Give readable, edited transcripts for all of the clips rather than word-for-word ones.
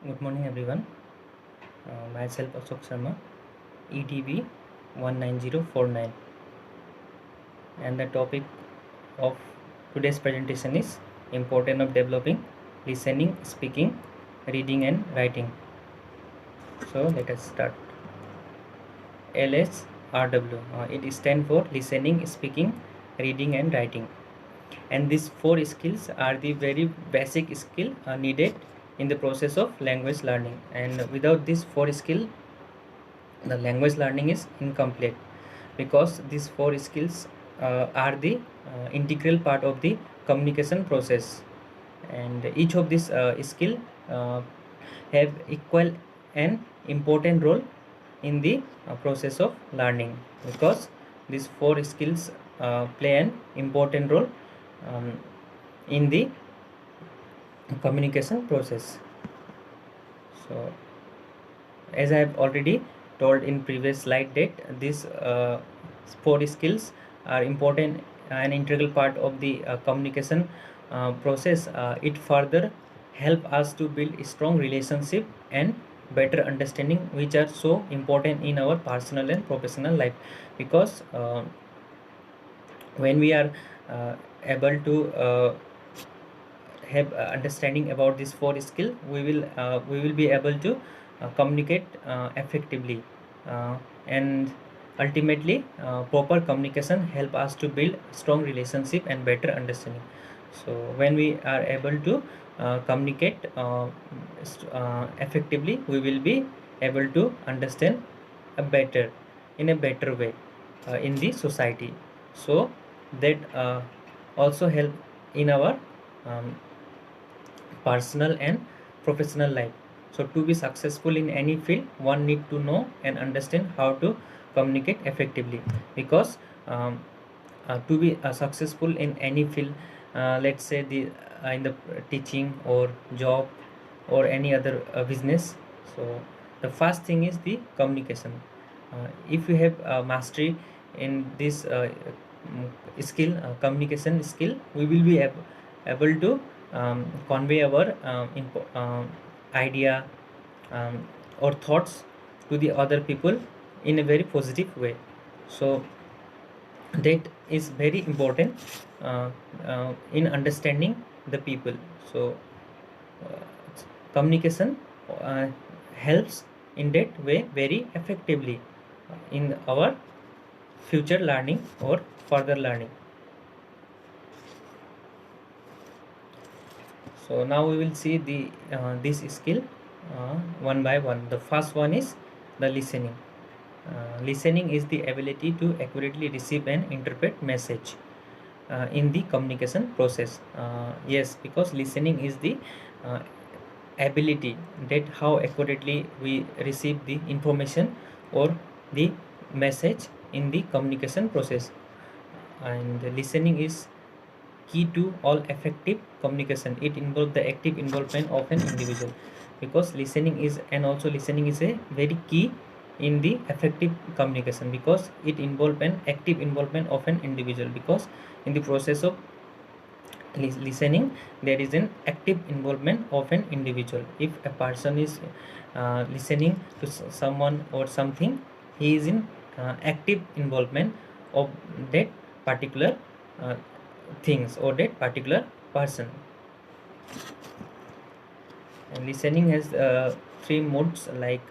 Good morning, everyone. Myself Ashok Sharma, EDB 19049, and the topic of today's presentation is importance of developing listening, speaking, reading, and writing. So let us start. LSRW. It stands for listening, speaking, reading, and writing. And these four skills are the very basic skill needed in the process of language learning. And without these four skills, the language learning is incomplete, because these four skills are the integral part of the communication process, and each of these skill have equal and important role in the process of learning, because these four skills play an important role um, in the communication process. So as I have already told in previous slide, that these four skills are important and integral part of the communication process. It further help us to build a strong relationship and better understanding, which are so important in our personal and professional life, because when we are able to have understanding about this four skill, we will be able to communicate effectively, and ultimately proper communication help us to build strong relationship and better understanding. So when we are able to communicate effectively, we will be able to understand in a better way in the society. So that also help in our um, personal and professional life. So to be successful in any field, one need to know and understand how to communicate effectively, because to be successful in any field, let's say the in the teaching or job or any other business. So the first thing is the communication. If you have mastery in this skill, communication skill, we will be able to convey our idea or thoughts to the other people in a very positive way. So that is very important in understanding the people. So uh, communication uh, helps in that way very effectively in our future learning or further learning. So now we will see the this skill one by one. The first one is the listening. Listening is the ability to accurately receive and interpret message in the communication process. Yes, because listening is the uh, ability that how accurately we receive the information or the message in the communication process. And listening is key to all effective communication. It involves the active involvement of an individual, because listening is a very key in the effective communication, because it involves an active involvement of an individual, because in the process of listening there is an active involvement of an individual. If a person is listening to someone or something, he is in active involvement of that particular uh, things or that particular person. And listening has three modes, like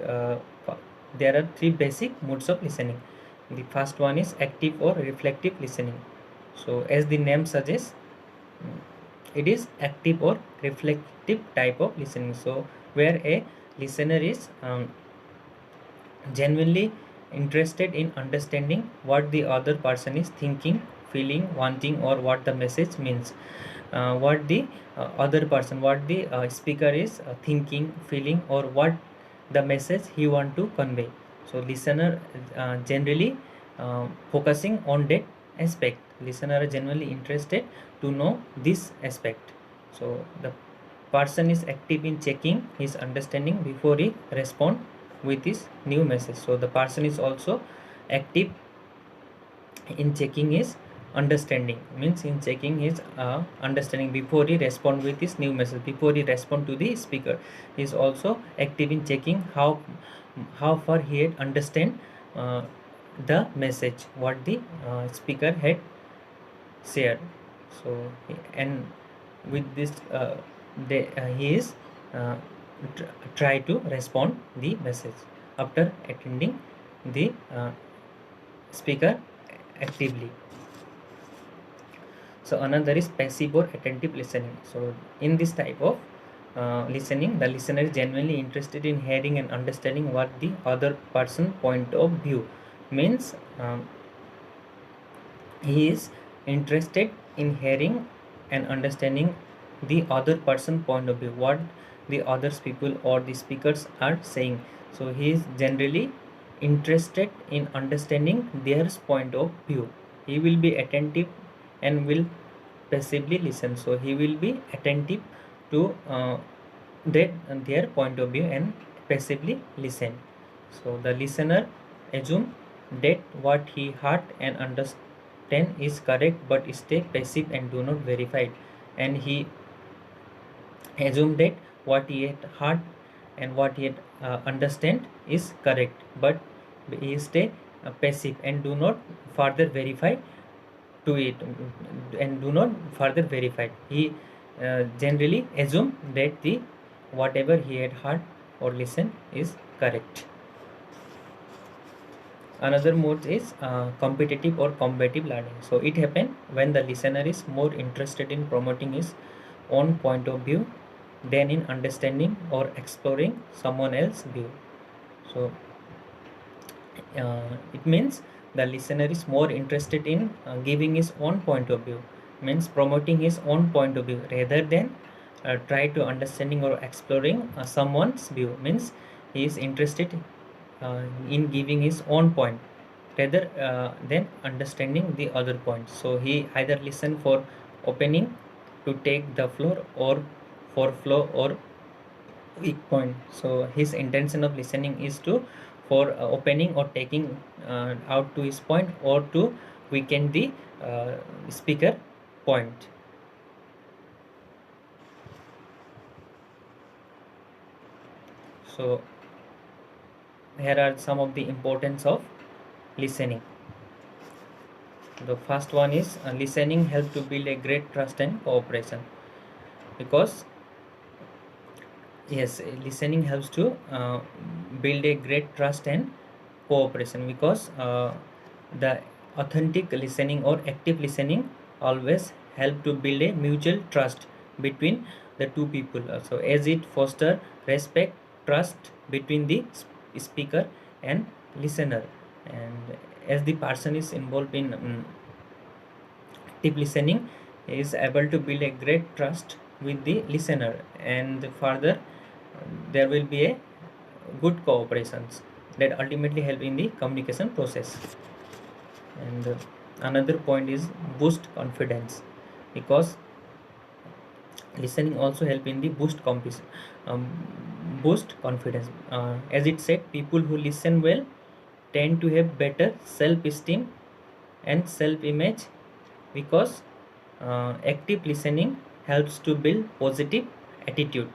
there are three basic modes of listening. The first one is active or reflective listening. So as the name suggests, it is active or reflective type of listening. So where a listener is genuinely interested in understanding what the other person is thinking, feeling, wanting, or what the message means, what the other person, what the speaker is thinking, feeling, or what the message he want to convey. So listener generally focusing on that aspect. Listener are generally interested to know this aspect. So the person is active in checking his understanding before he respond with his new message. So the person is also active in checking his understanding, means in checking his understanding before he respond with his new message, before he respond to the speaker. He is also active in checking how far he had understand the message what the speaker had shared. So and with this he is uh, try to respond the message after attending the speaker actively. So another is passive or attentive listening. So in this type of listening, the listener is genuinely interested in hearing and understanding what the other person point of view means. He is interested in hearing and understanding the other person point of view, what the others people or the speakers are saying. So he is generally interested in understanding their point of view. He will be attentive and will passively listen. So he will be attentive to that their point of view and passively listen. So the listener assume that what he heard and understand is correct, but stay passive and do not verify it. And he assume that what he had heard and what he had understand is correct, but he stay passive and do not further verify to it, and do not further verify. He generally assume that the whatever he had heard or listened is correct. Another mode is competitive or combative learning. So it happens when the listener is more interested in promoting his own point of view than in understanding or exploring someone else's view. So it means the listener is more interested in giving his own point of view, means promoting his own point of view rather than try to understanding or exploring someone's view, means he is interested in giving his own point rather than understanding the other point. So he either listen for opening to take the floor or for flow or weak point. So his intention of listening is to for opening or taking out to his point or to weaken the speaker point. So here are some of the importance of listening. The first one is listening helps to build a great trust and cooperation, because yes, listening helps to build a great trust and cooperation, because the authentic listening or active listening always help to build a mutual trust between the two people. So as it foster respect, trust between the speaker and listener, and as the person is involved in active listening is able to build a great trust with the listener, and further there will be a good cooperations that ultimately help in the communication process. And another point is boost confidence, because listening also help in the boost confidence. As it said, people who listen well tend to have better self-esteem and self-image, because active listening helps to build positive attitude.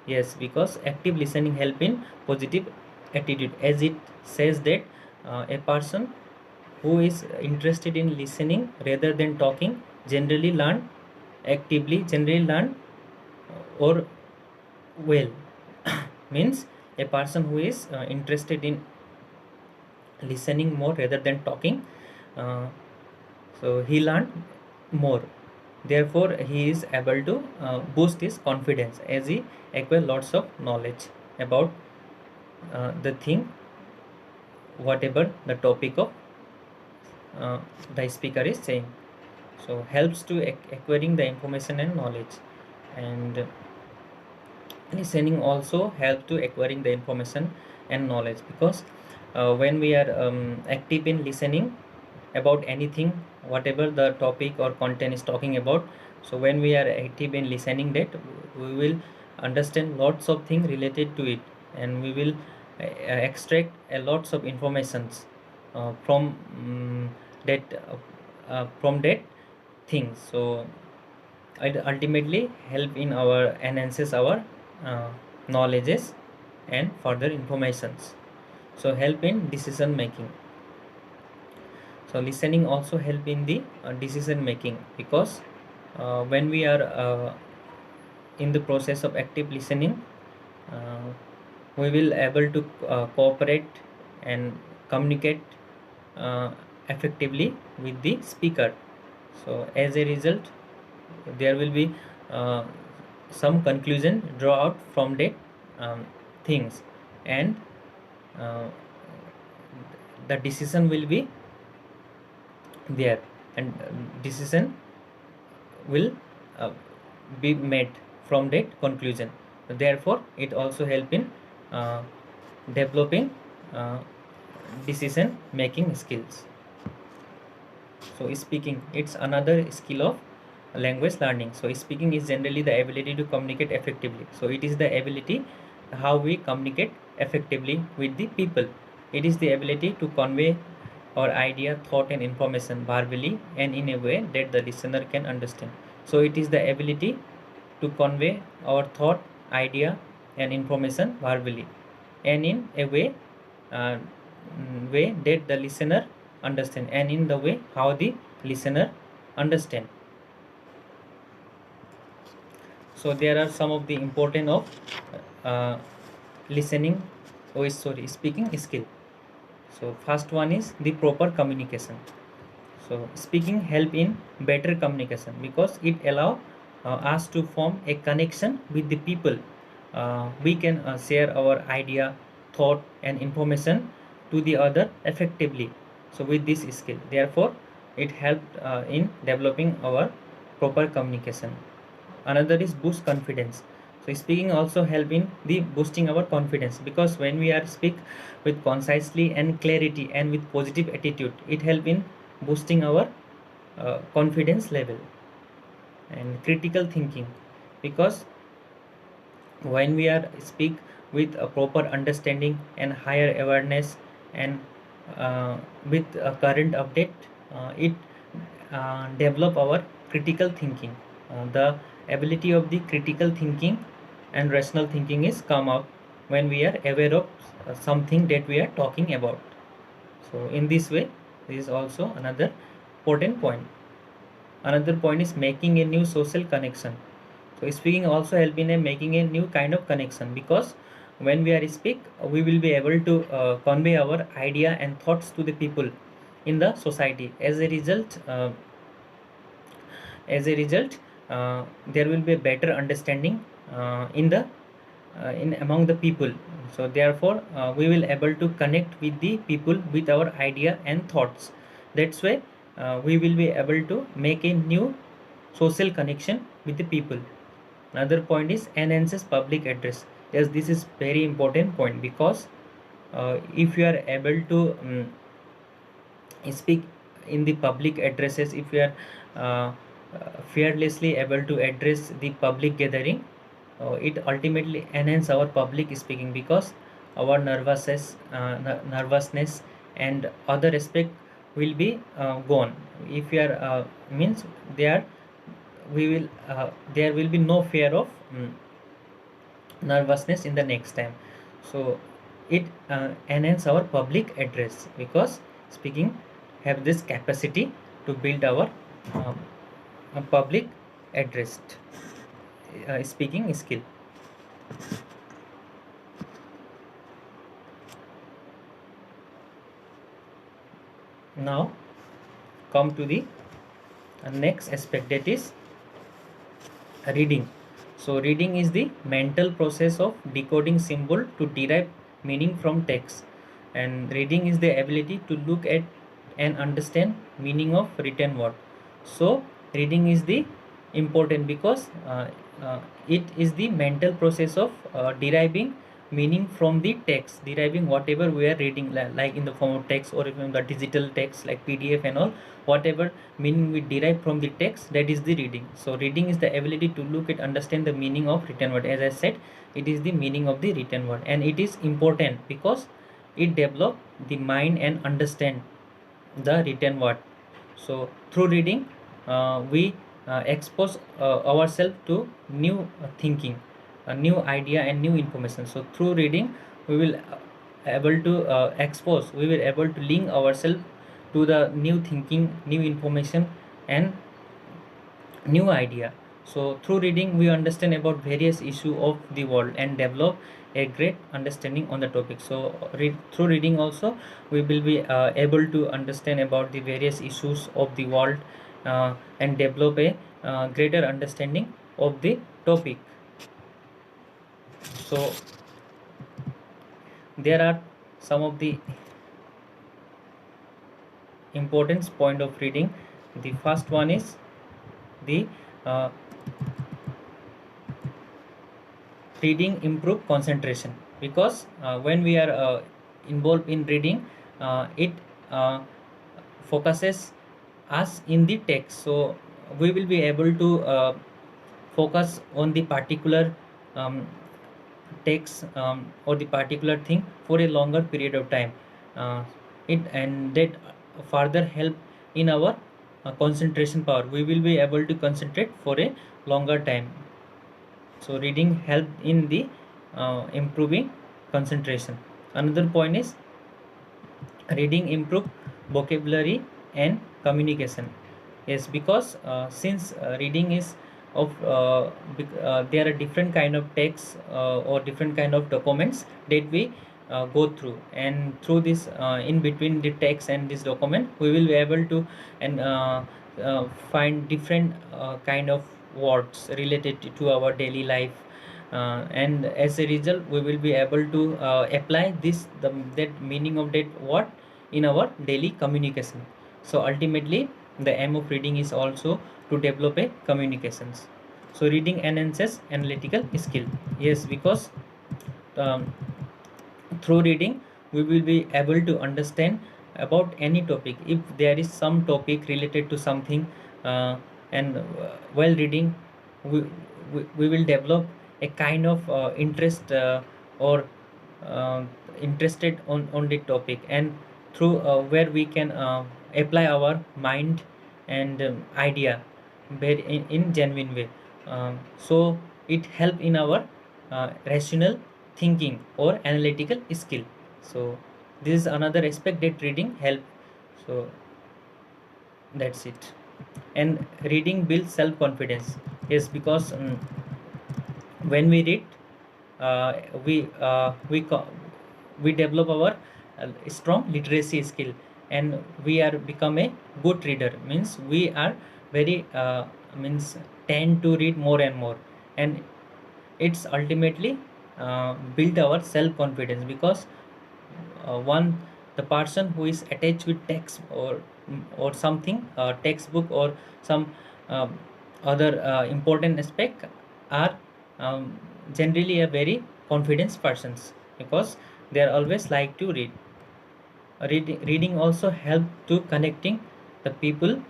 Yes, because active listening help in positive attitude, as it says that a person who is interested in listening rather than talking generally learn or well. Means a person who is interested in listening more rather than talking, uh, so he learned more, therefore he is able to boost his confidence as he acquire lots of knowledge about the thing whatever the topic of the speaker is saying. So helps to acquiring the information and knowledge. And listening also help to acquiring the information and knowledge, because when we are active in listening about anything whatever the topic or content is talking about, so when we are active in listening that, we will understand lots of things related to it, and we will extract a lots of informations from that from that things. So it ultimately help in our enhances our knowledges and further informations. So help in decision making. So listening also help in the decision making, because when we are in the process of active listening, uh, we will able to cooperate and communicate uh, effectively with the speaker. So as a result, there will be uh, some conclusion draw out from that things, and uh, the decision will be there, and decision will uh, be made from that conclusion. Therefore it also help in uh, developing uh, decision making skills. So speaking, it's another skill of language learning. So speaking is generally the ability to communicate effectively. So it is the ability how we communicate effectively with the people. It is the ability to convey our idea, thought and information verbally and in a way that the listener can understand. So it is the ability to convey our thought, idea and information verbally and in a uh, way that the listener understand, and in the way how the listener understand. So there are some of the important of uh, listening, speaking skill. So first one is the proper communication. So speaking help in better communication because it allow us to form a connection with the people. We can share our idea, thought and information to the other effectively. So with this skill, therefore it helped in developing our proper communication. Another is boost confidence. So speaking also help in the boosting our confidence, because when we are speak with concisely and clarity and with positive attitude, it help in boosting our confidence level. And critical thinking, because when we are speak with a proper understanding and higher awareness and with a current update, it develop our critical thinking. The ability of the critical thinking and rational thinking is come out when we are aware of something that we are talking about. So in this way, this is also another important point. Another point is making a new social connection. So speaking also help in making a new kind of connection, because when we are speak, we will be able to convey our idea and thoughts to the people in the society. As a result, there will be a better understanding in among the people. So therefore we will able to connect with the people with our idea and thoughts. That's why we will be able to make a new social connection with the people. Another point is enhances public address. Yes, this is very important point, because if you are able to speak in the public addresses, if you are fearlessly able to address the public gathering, it ultimately enhance our public speaking, because our nervousness and other aspect will be gone. If you are means there, there will be no fear of nervousness in the next time. So it enhance our public address, because speaking have this capacity to build our um, public address speaking skill. Now come to the next aspect, that is reading. So reading is the mental process of decoding symbol to derive meaning from text, and reading is the ability to look at and understand meaning of written word. So reading is the important, because it is the mental process of deriving meaning from the text, deriving whatever we are reading, like in the form of text or even the digital text like PDF and all, whatever meaning we derive from the text, that is the reading. So reading is the ability to look at, understand the meaning of written word. As I said, it is the meaning of the written word, and it is important because it develop the mind and understand the written word. So through reading we expose ourselves to new thinking, a new idea and new information. So through reading we will able to expose, we will able to link ourselves to the new thinking, new information and new idea. So through reading we understand about various issue of the world and develop a great understanding on the topic. So through reading also we will be able to understand about the various issues of the world and develop a greater understanding of the topic. So there are some of the importance point of reading. The first one is the uh, reading improve concentration, because when we are involved in reading it uh, focuses us in the text. So we will be able to focus on the particular um, text or the particular thing for a longer period of time. It and that further help in our concentration power. We will be able to concentrate for a longer time. So reading help in the improving concentration. Another point is reading improve vocabulary and communication. Yes, because since reading is of there are different kind of texts or different kind of documents that we go through, and through this in between the text and this document we will be able to and find different kind of words related to our daily life, and as a result we will be able to apply that meaning of that word in our daily communication. So ultimately the aim of reading is also to develop a communications. So reading enhances analytical skill. Yes, because um, through reading we will be able to understand about any topic. If there is some topic related to something and while reading we, we will develop a kind of interest or uh, interested on the topic, and through where we can apply our mind and idea very in genuine way. So it help in our rational thinking or analytical skill. So this is another aspect that reading help. So that's it. And reading builds self confidence. Yes, because when we read uh, we we develop our strong literacy skill, and we are become a good reader. Means we are very means tend to read more and more, and it's ultimately build our self confidence, because one the person who is attached with text or something textbook or some um, other important aspect are generally a very confident persons, because they are always like to read. Reading also help to connecting the people,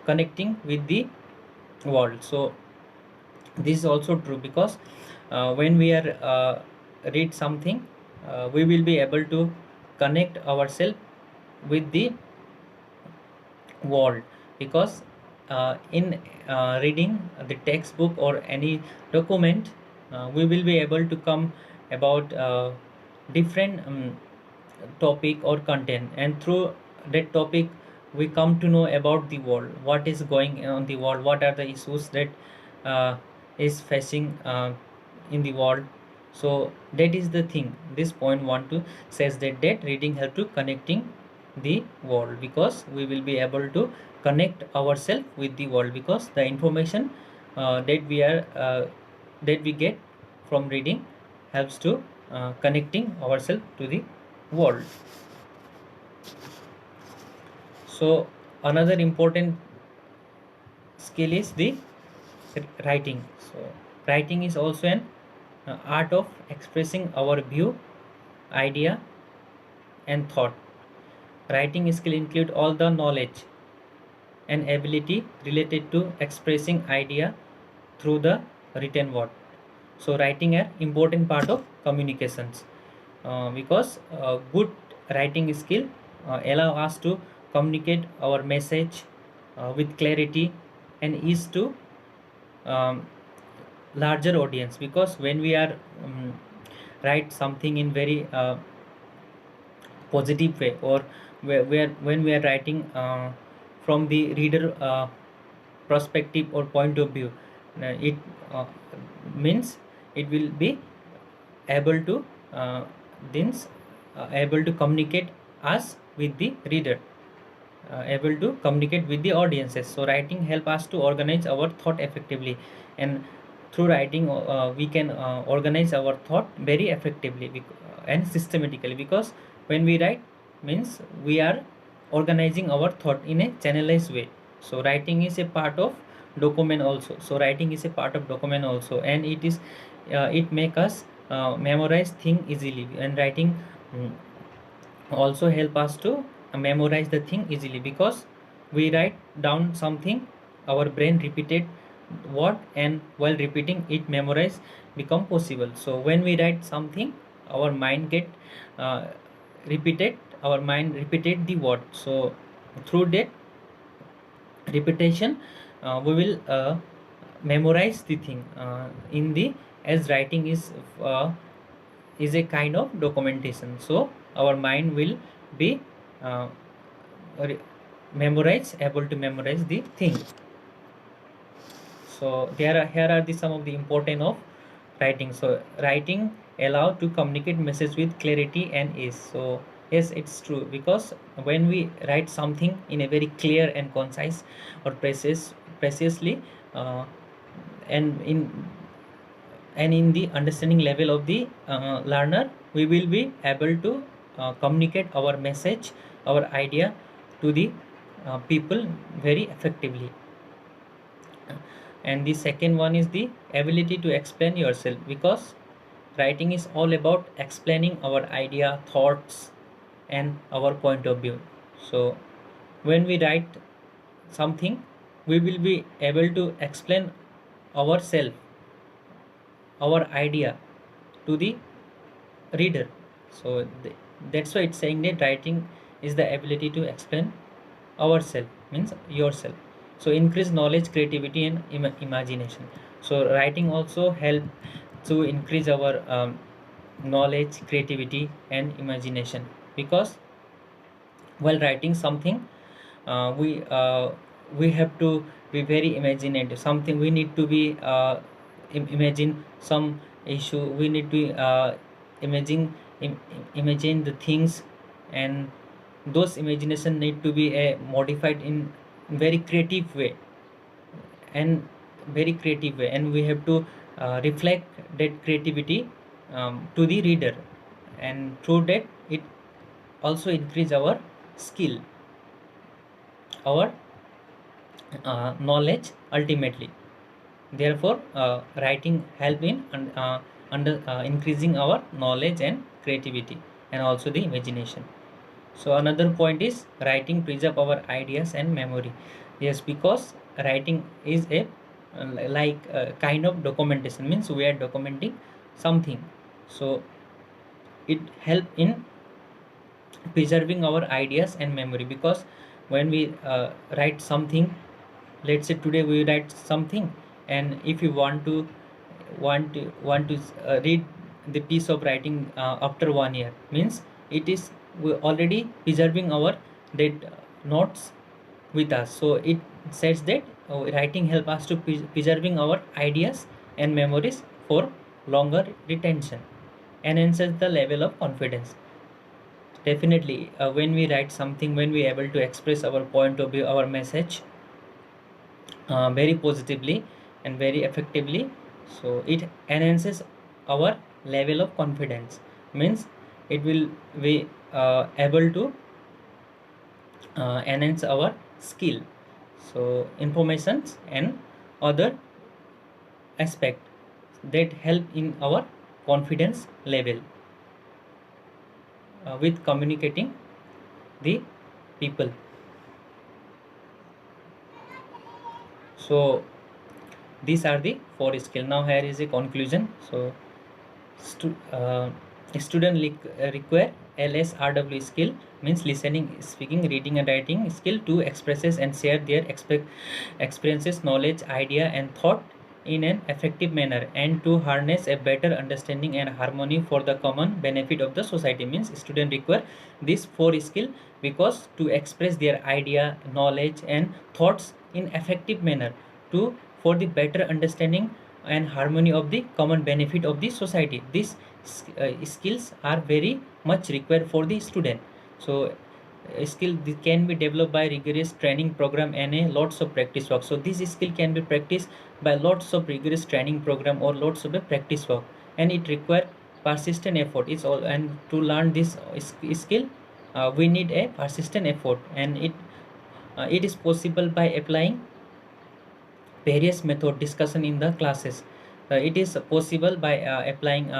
connecting with the world. So this is also true, because when we are read something we will be able to connect ourselves with the world, because in reading the textbook or any document we will be able to come about different topic or content, and through that topic we come to know about the world, what is going on the world, what are the issues that uh, is facing in the world. So that is the thing this point want to says, that reading help to connecting the world, because we will be able to connect ourselves with the world, because the information that we get from reading helps to connecting ourselves to the world. So another important skill is the writing. So writing is also an art of expressing our view, idea and thought. Writing skill include all the knowledge and ability related to expressing idea through the written word. So writing an important part of communications, because good writing skill allow us to communicate our message with clarity and ease to um, larger audience, because when we are write something in very positive way, or when we are writing from the reader perspective or point of view, it uh, means it will be able to uh, things able to communicate us with the reader, able to communicate with the audiences. So writing help us to organize our thought effectively, and through writing we can organize our thought very effectively and systematically, because when we write means we are organizing our thought in a channelized way. So writing is a part of document also. So writing is a part of document also, and it is it make us memorize thing easily, and writing mm, also help us to memorize the thing easily, because we write down something, our brain repeated what, and while repeating it memorize become possible. So when we write something, our mind get uh, repeated, our mind repeated the word. So through that repetition we will memorize the thing in the, as writing uh, is a kind of documentation. So our mind will be uh, able to memorize the thing. So here are the some of the important of writing. So writing allow to communicate message with clarity and ease. So yes, it's true, because when we write something in a very clear and concise or precisely uh, and in the understanding level of the learner, we will be able to communicate our message, our idea to the people very effectively. And the second one is the ability to explain yourself, because writing is all about explaining our idea, thoughts, and our point of view. So when we write something, we will be able to explain ourselves, our idea to the reader. So that's why it's saying that writing is the ability to explain ourselves, means yourself. So increase knowledge, creativity, and imagination. So writing also help to increase our knowledge, creativity, and imagination, because while writing something we have to be very imaginative. Something we need to be imagine some issue, we need to imagine imagine the things, and those imagination need to be modified in very creative way, and very creative way, and we have to reflect that creativity to the reader, and through that it also increase our skill, our knowledge ultimately. Therefore writing help in under increasing our knowledge and creativity, and also the imagination. So another point is writing preserve our ideas and memory. Yes, because writing is a like a kind of documentation, means we are documenting something. So it help in preserving our ideas and memory, because when we write something, let's say today we write something, and if you want to read the piece of writing after 1 year, means it is we already preserving our that notes with us. So it says that writing help us to preserving our ideas and memories for longer retention, enhances the level of confidence. Definitely when we write something, when we able to express our point of view, our message very positively and very effectively, so it enhances our level of confidence, means it will be able to enhance our skill. So informations and other aspect that help in our confidence level with communicating the people. So these are the four skills. Now here is a conclusion. So a student require LSRW skill means listening, speaking, reading and writing skill to expresses and share their experiences, knowledge, idea and thought in an effective manner, and to harness a better understanding and harmony for the common benefit of the society. Means student require these four skill because to express their idea, knowledge and thoughts in effective manner to for the better understanding and harmony of the common benefit of the society. These skills are very much required for the student. So skill this can be developed by rigorous training program and a lots of practice work. So this skill can be practiced by lots of rigorous training program or lots of the practice work, and it require persistent effort. It's all, and to learn this skill we need a persistent effort, and it is possible by applying various method discussion in the classes. It is possible by applying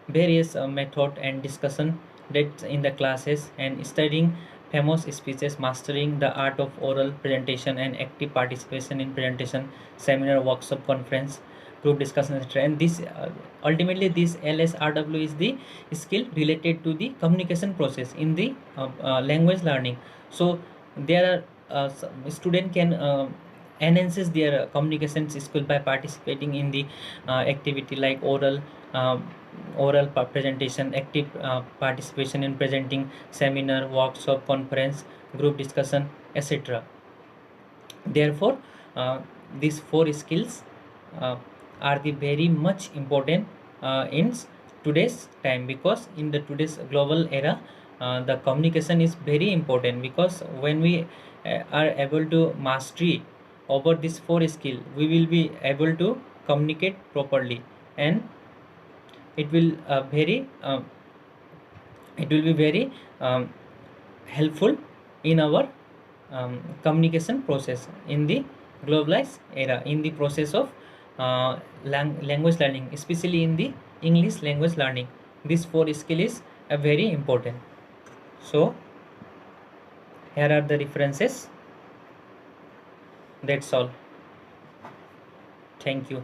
various method and discussion that in the classes, and studying famous speeches, mastering the art of oral presentation and active participation in presentation, seminar, workshop, conference, group discussion, etc. And this ultimately this LSRW is the skill related to the communication process in the language learning. So there are student can enhances their communication skill by participating in the activity like um, presentation, active participation in presenting, seminar, workshop, conference, group discussion, etc. Therefore these four skills uh, are the very much important in today's time, because in the today's global era the communication is very important, because when we are able to mastery over this four skill, we will be able to communicate properly, and it will be very helpful in our communication process in the globalized era, in the process of language learning, especially in the English language learning. This four skill is very important. So here are the references. That's all. Thank you.